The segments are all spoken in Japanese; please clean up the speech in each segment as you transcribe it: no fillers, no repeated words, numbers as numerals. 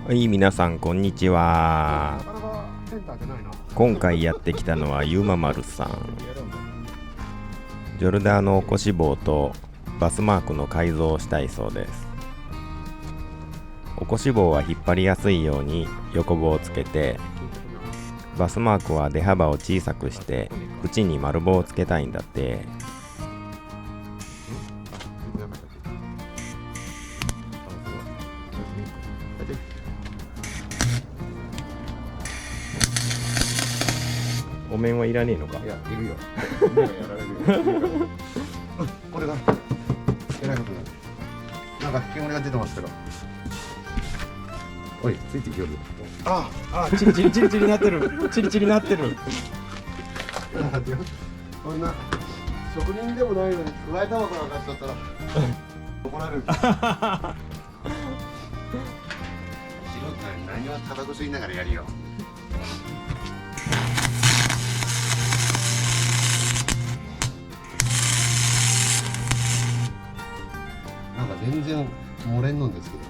はい、皆さんこんにちは。今回やってきたのはゆうままるさん。ジョルダーの起こし棒とバスマークの改造をしたいそうです。起こし棒は引っ張りやすいように横棒をつけて、バスマークは出幅を小さくして縁に丸棒をつけたいんだって。お面はいらねえのか。いや、いるよ。目がやられるよ。これがえらいことだ。なんか煙が出てますけど。おい、ついてきよる。チリチリチリチリなってる。チリチリなってる。こんな職人でもないのにくわえたばかなんかしちゃったら怒られる。素人は何をタバコ吸いながらやるよ。なんか全然漏れんのんですけど。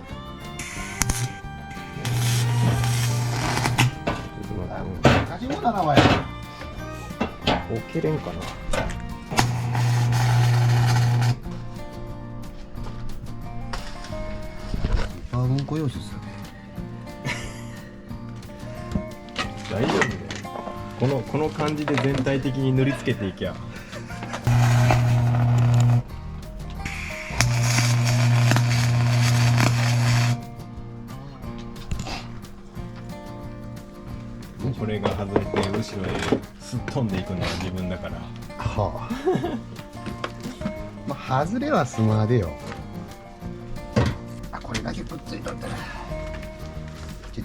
同じもんだな、お前。起きれんかな。うんこ用紙ですよね。大丈夫だよ。この感じで全体的に塗りつけていきゃ。これが外れて後ろへすっ飛んでいくのは自分だから。はあ。まあ外れはスマーでよ。あ、これだけくっついとったら切っ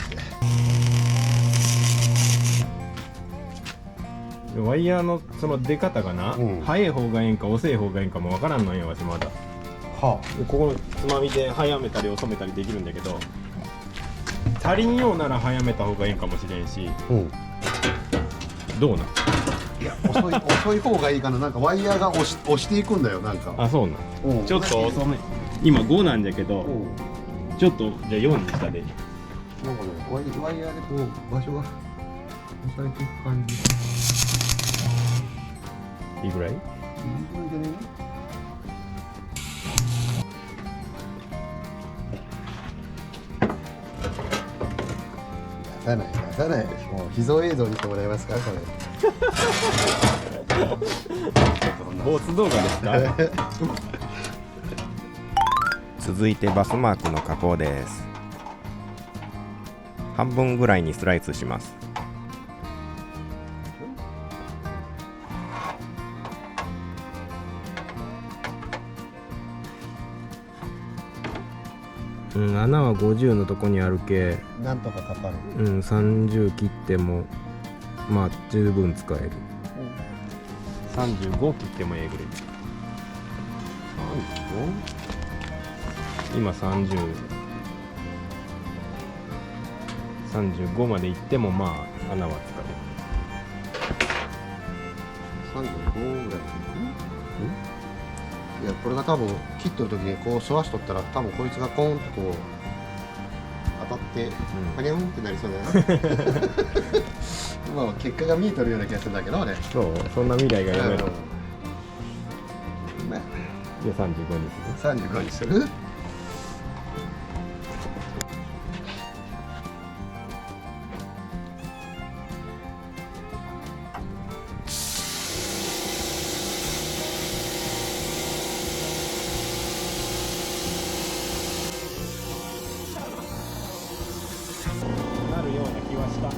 て。ワイヤーのその出方がな、速い方がいいんか遅い方がいいんかもわからんのよ、わしまだ。はでここのつまみで速めたり遅めたりできるんだけど、足りんようなら速めた方がいいんかもしれんし、どうなん？いや、遅い方がいいかな。なんかワイヤーが押していくんだよ、なんか。あ、そうなん。ちょっと遅め。今5なんだけど、ちょっとじゃあ4にしたで。なんかね、ワイヤーでこう場所が押されていく感じ。いいぐらい？いいぐらいでね。出さない。もう秘蔵映像にしてもらえますか、これ。ボツ動画ですか？続いてバスマークの加工です。半分ぐらいにスライスします。穴は50のとこにあるけ、なんとかかかる。30切ってもまあ十分使える。35切ってもええぐらい。今35までいってもまあ穴は使える。35ぐらい。いや、これが多分切っとる時にこう沿わしとったら、多分こいつがコーンとこう当たってパニャンってなりそうだよね。まあ結果が見えとるような気がするんだけどね。そんな未来が読める。まあじゃあ35にする。35にする。なるような気はした。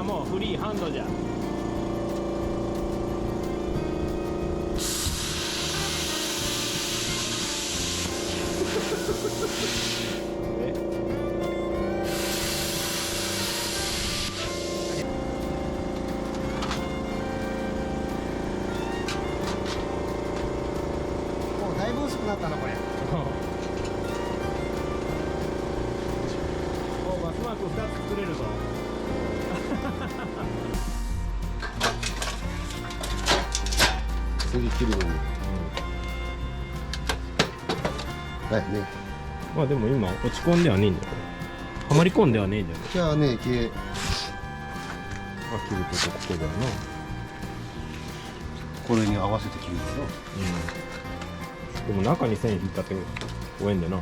もうフリーハンドじゃ。なったのこれ。おバスマーク2つ作れるぞ。次切るのに。はいね。まあでも今落ち込んではねえんだよ。はまり込んではねえんだよ。じゃあね、切るとここだよな。これに合わせて切るんだよ。でも中に線引っかって終えんだよな。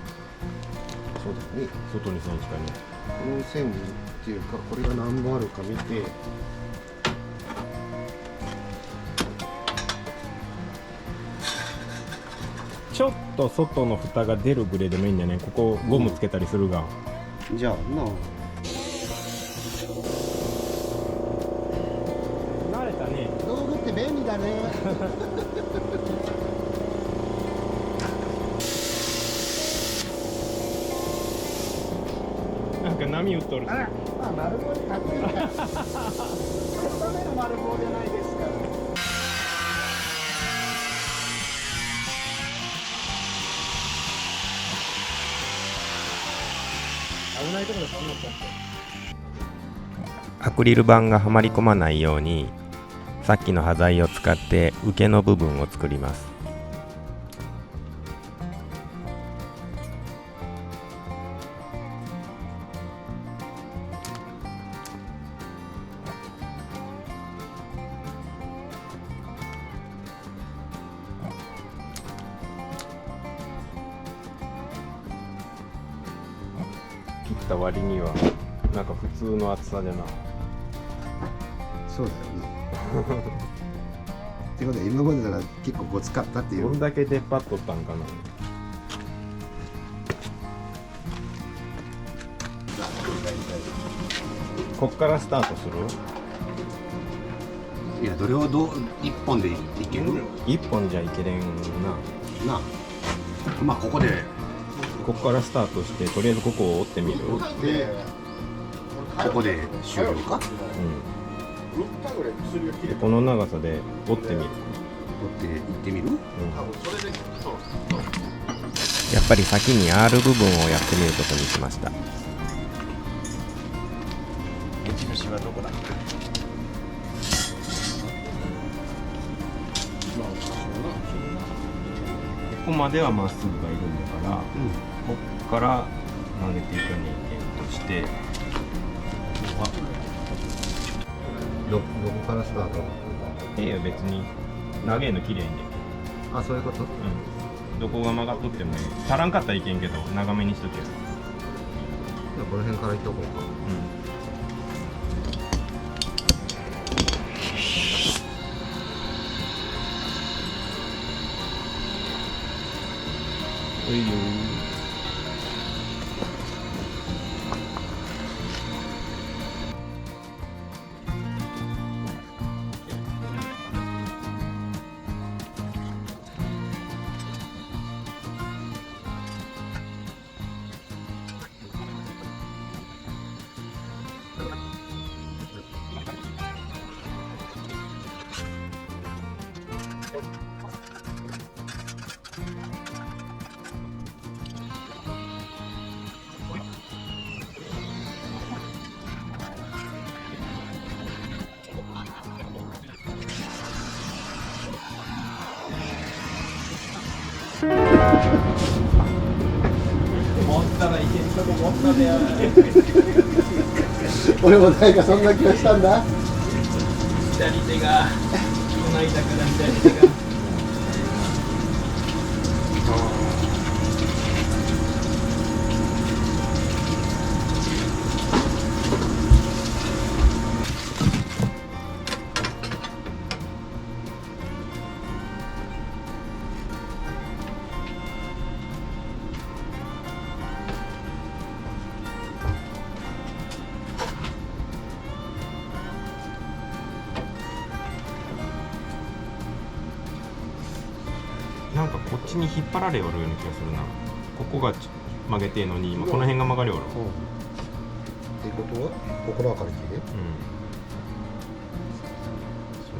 そうだね。外に線引かねこの線っていうか、これが何本あるか見て。ちょっと外の蓋が出るぐらいでもいいんだよね。ここゴムつけたりするが、じゃあな。慣れたね。道具って便利だね。なんか波打っとる。あら、まあ丸棒でかっこいいから。そのための丸棒じゃないですから。危ないところで止まっちゃって。アクリル板がはまり込まないようにさっきの端材を使って受けの部分を作ります。切った割にはなんか普通の厚さでな。そうだよね。ってことで今までなら結構ごつかったっていう。どんだけ出っ張っとったんかな。こっからスタートする？いや、どれを一本でいける？一本じゃいけれんな。なあ。まあここで。ここからスタートしてとりあえずここを折ってみる。で、ここで終了か？でこの長さで折ってみる。取っていってみる？やっぱり先に R 部分をやってみることにしました。目印はどこだ？ここまではまっすぐがいるんだから、ここから曲げていかねえけんとして、どこからスタート？いや別に長えの綺麗に。あ、そういうこと？どこが曲がっとってもいい。足らんかったらいけんけど長めにしとけよ。じゃあこの辺からいっとこうか。いいよ。持ったらいけんとこ持ったでや。俺もなんかそんな気がしたんだ。左手がこないだから左手が。なんかこっちに引っ張られおるような気がするな。ここが曲げてえのに今この辺が曲がりおる。ってことはここの明るいで。そう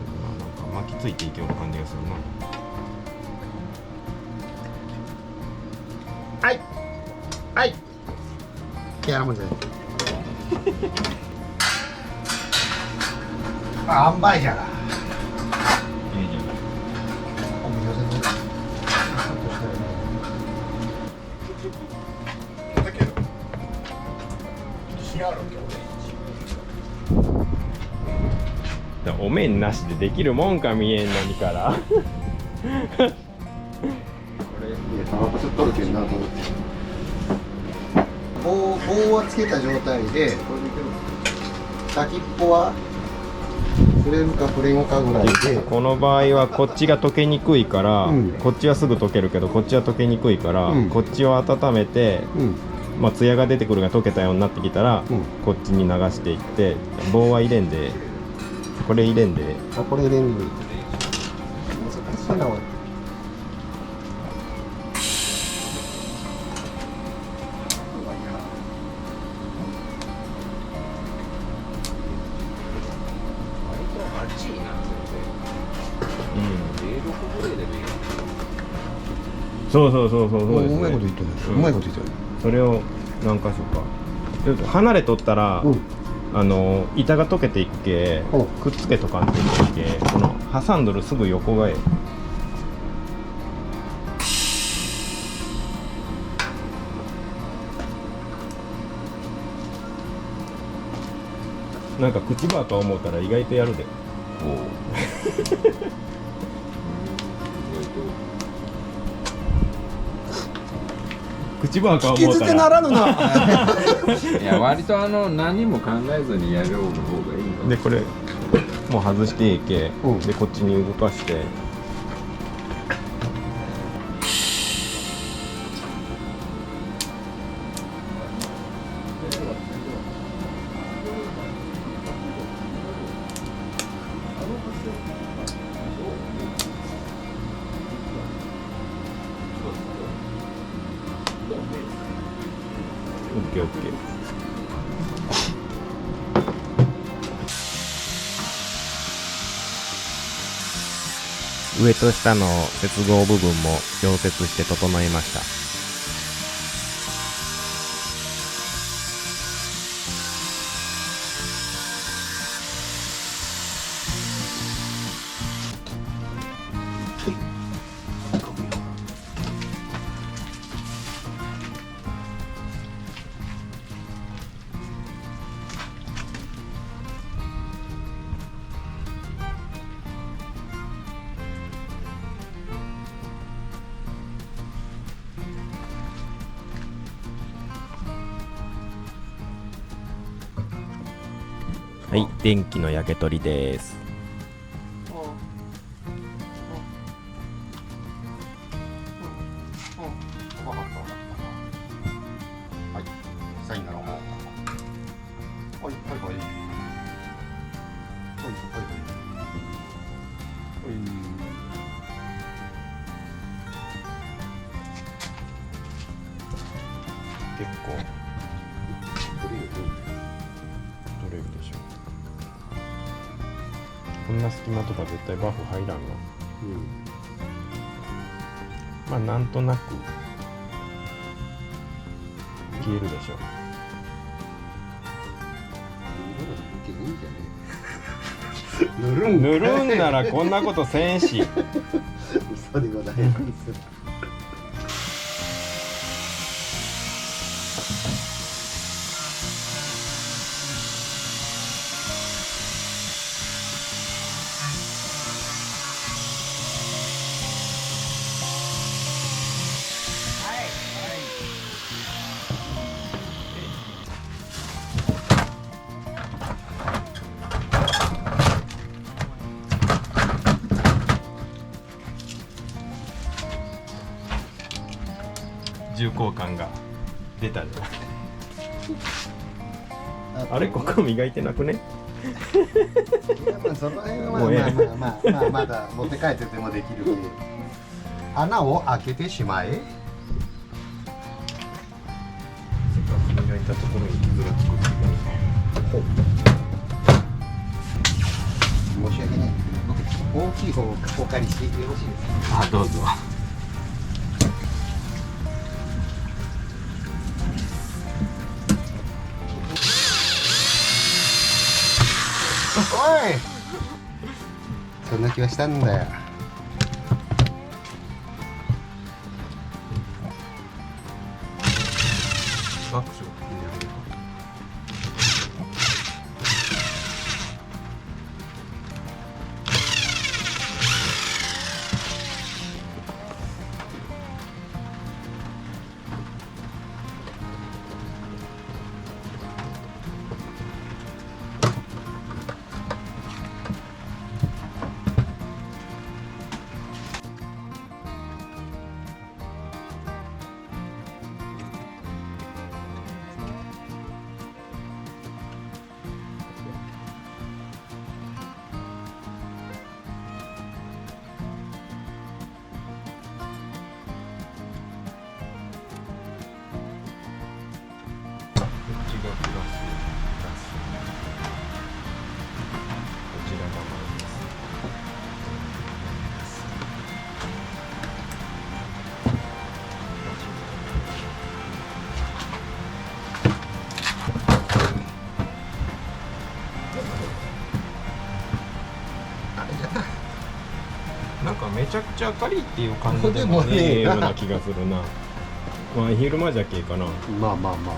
だな、なんか巻きついていけような感じがするな。はいはいやらもんじゃないあ、塩梅じゃがお見寄せのお面なしでできるもんか見えんのにからこれタバコ吸っとるけんなと思って棒はつけた状態で先っぽはフレームかフレームかぐらいでこの場合はこっちが溶けにくいから、うんこっちはすぐ溶けるけどこっちは溶けにくいから、うんこっちを温めて、うんまあ艶が出てくるが溶けたようになってきたら、うんこっちに流していって棒は入れんでこれ入れんであ、これ入れる難しいなおいそうそうそうそうそうですねうまいこと言ってるね、うんうまいこと言ってるねそれを何箇所かちょっと離れとったら、うん板が溶けていくけうんくっつけとかんといけんけこの挟んどるすぐ横がええなんか口バーか思ったら意外とやるで口バーか思傷ったら手ならぬないや割と何も考えずにやる方がいいのでこれもう外していけ、うんでこっちに動かしてオッケーオッケー上と下の接合部分も溶接して整えました。はい、電気の焼け取りです。はい、サインなの。はい、はい、はい。はい、はい、はい。結構取れるでしょ。こんな隙間とか絶対バフ入らんの。まあなんとなく消えるでしょ。塗るんならこんなことせんし。嘘でございます。重厚感が出たね。あれここ磨いてなくね。その辺はまだ持って帰っててもできるけど穴を開けてしまえ。せっかく磨いたところに傷がつくって申し訳ない。大きい方をお借りしてよろしいですか。あ、どうぞ。気はしたんだよ。バックショットなんかめちゃくちゃ明るいっていう感じでもねえような気がするな。まあ昼間じゃけえかな。まあまあまあまあ、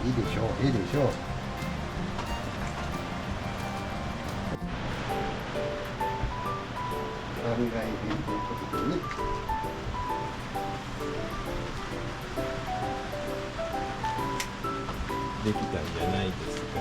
いいでしょう、いいでしょう。案外変更ことでね。できたんじゃないですか。